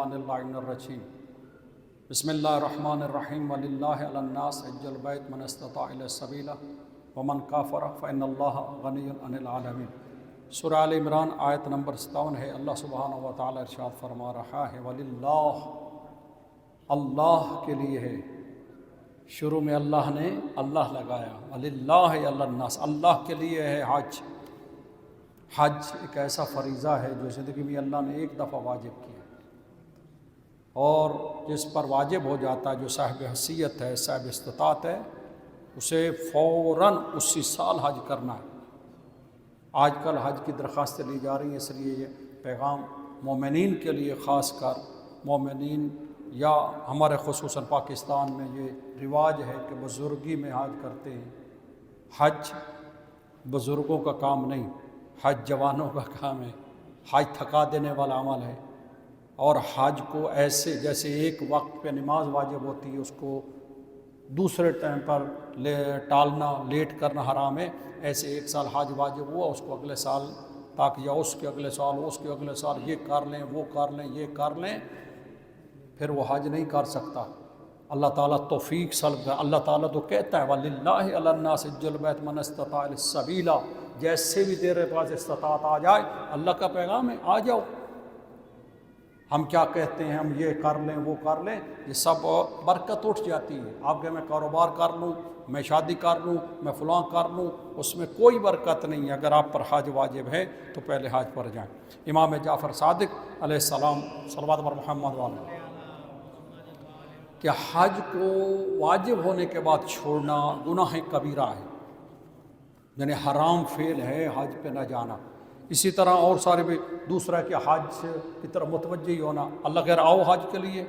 الرجیم بسم اللہ الرحمن الرحیم وللہ علی الناس حج البیت من استطاع الیہ السبیل ومن کافر فإن اللہ غنی عن العالمین۔ سورہ آل عمران آیت نمبر 57 ہے۔ اللہ سبحانہ و تعالی ارشاد فرما رہا ہے وللہ، اللہ کے لیے ہے۔ شروع میں اللہ نے اللہ لگایا، وللہ علی الناس، اللہ کے لیے ہے حج۔ حج ایک ایسا فریضہ ہے جو زندگی میں اللہ نے ایک دفعہ واجب کیا، اور جس پر واجب ہو جاتا ہے، جو صاحب حیثیت ہے، صاحب استطاعت ہے، اسے فوراً اسی سال حج کرنا ہے۔ آج کل حج کی درخواستیں لی جا رہی ہیں، اس لیے یہ پیغام مومنین کے لیے، خاص کر مومنین یا ہمارے خصوصاً پاکستان میں یہ رواج ہے کہ بزرگی میں حج کرتے ہیں۔ حج بزرگوں کا کام نہیں، حج جوانوں کا کام ہے۔ حج تھکا دینے والا عمل ہے، اور حج کو ایسے جیسے ایک وقت پہ نماز واجب ہوتی ہے، اس کو دوسرے ٹائم پر ٹالنا، لیٹ کرنا حرام ہے۔ ایسے ایک سال حج واجب ہوا، اس کو اگلے سال تک یا اس کے اگلے سال، اس کے اگلے سال یہ کر لیں، وہ کر لیں، یہ کر لیں، پھر وہ حج نہیں کر سکتا۔ اللہ تعالیٰ توفیق سلب کر، اللہ تعالیٰ تو کہتا ہے وَلِلَّهِ عَلَى النَّاسِ حِجُّ الْبَيْتِ مَنِ اسْتَطَاعَ إِلَيْهِ السَّبِيلَ، جیسے بھی تیرے پاس استطاعت آ جائے، اللہ کا پیغام ہے آ جاؤ۔ ہم کیا کہتے ہیں، ہم یہ کر لیں، وہ کر لیں، یہ سب برکت اٹھ جاتی ہے۔ آپ کہ میں کاروبار کر لوں، میں شادی کر لوں، میں فلاں کر لوں، اس میں کوئی برکت نہیں ہے۔ اگر آپ پر حج واجب ہے تو پہلے حج پر جائیں۔ امام جعفر صادق علیہ السلام صلوات بر محمد والے، کہ حج کو واجب ہونے کے بعد چھوڑنا گناہ کبیرہ ہے، یعنی حرام فعل ہے حج پہ نہ جانا۔ اسی طرح اور سارے بھی دوسرا کہ حج کی طرف متوجہ ہی ہونا، اللہ کہہ رہا آؤ حج کے لیے،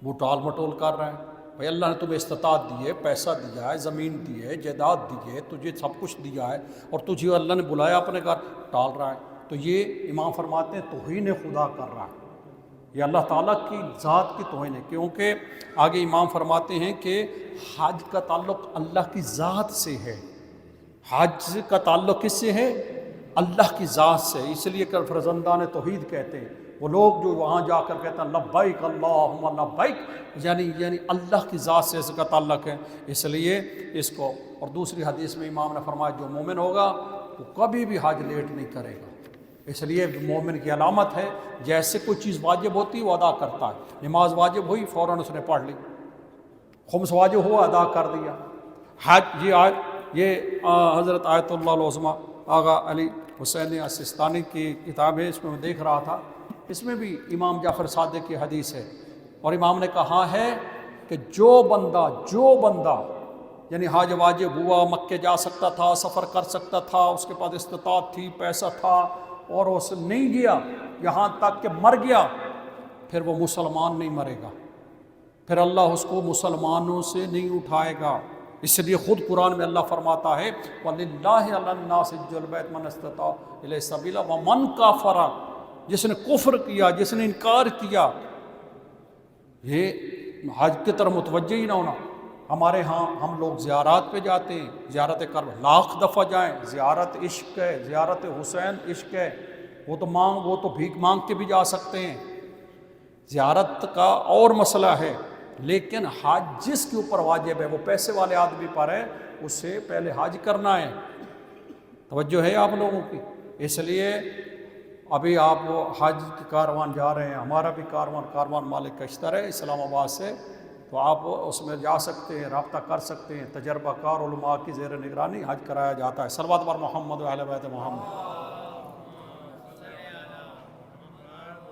وہ ٹال مٹول کر رہے ہیں۔ بھائی اللہ نے تمہیں استطاعت دی ہے، پیسہ دیا ہے، زمین دی ہے، جائیداد دی ہے، تجھے سب کچھ دیا ہے، اور تجھے اللہ نے بلایا اپنے گھر، ٹال رہا ہے۔ تو یہ امام فرماتے ہیں توہین خدا کر رہا ہے، یہ اللہ تعالیٰ کی ذات کی توہین ہے۔ کیونکہ آگے امام فرماتے ہیں کہ حج کا تعلق اللہ کی ذات سے ہے، حج کا تعلق کس سے ہے؟ اللہ کی ذات سے۔ اس لیے کہ فرزندان توحید کہتے ہیں وہ لوگ جو وہاں جا کر کہتے ہیں لبیک اللہم لبیک، یعنی اللہ کی ذات سے اس کا تعلق ہے، اس لیے اس کو۔ اور دوسری حدیث میں امام نے فرمایا جو مومن ہوگا وہ کبھی بھی حج لیٹ نہیں کرے گا۔ اس لیے مومن کی علامت ہے، جیسے کوئی چیز واجب ہوتی وہ ادا کرتا ہے۔ نماز واجب ہوئی فوراً اس نے پڑھ لی، خمس واجب ہوا ادا کر دیا۔ حج یہ حضرت آیت اللہ العظمیٰ آغا علی حسین السیستانی کی کتاب ہے، اس میں میں دیکھ رہا تھا، اس میں بھی امام جعفر صادق کی حدیث ہے، اور امام نے کہا ہے کہ جو بندہ یعنی حج واجب ہوا، مکے جا سکتا تھا، سفر کر سکتا تھا، اس کے پاس استطاعت تھی، پیسہ تھا، اور اس نہیں گیا یہاں تک کہ مر گیا، پھر وہ مسلمان نہیں مرے گا، پھر اللہ اس کو مسلمانوں سے نہیں اٹھائے گا۔ اس لیے خود قرآن میں اللہ فرماتا ہے وَلِلَّهِ عَلَى النَّاسِ حِجُّ الْبَيْتِ مَنِ اسْتَطَاعَ إِلَيْهِ السَّبِيلَ وَمَنْ كَفَرَ، جس نے کفر کیا، جس نے انکار کیا، یہ حج کی طرف متوجہ ہی نہ ہونا۔ ہمارے ہاں ہم لوگ زیارات پہ جاتے ہیں، زیارت کرب لاکھ دفعہ جائیں، زیارت عشق ہے، زیارت حسین عشق ہے، وہ تو بھیک مانگ کے بھی جا سکتے ہیں، زیارت کا اور مسئلہ ہے۔ لیکن حج جس کے اوپر واجب ہے، وہ پیسے والے آدمی پر ہے، اسے پہلے حج کرنا ہے۔ توجہ ہے آپ لوگوں کی؟ اس لیے ابھی آپ حج کی کاروان جا رہے ہیں، ہمارا بھی کاروان مالک کشتر ہے اسلام آباد سے، تو آپ اس میں جا سکتے ہیں، رابطہ کر سکتے ہیں۔ تجربہ کار علماء کی زیر نگرانی حج کرایا جاتا ہے۔ صلوات بر محمد و اہل بیت محمد۔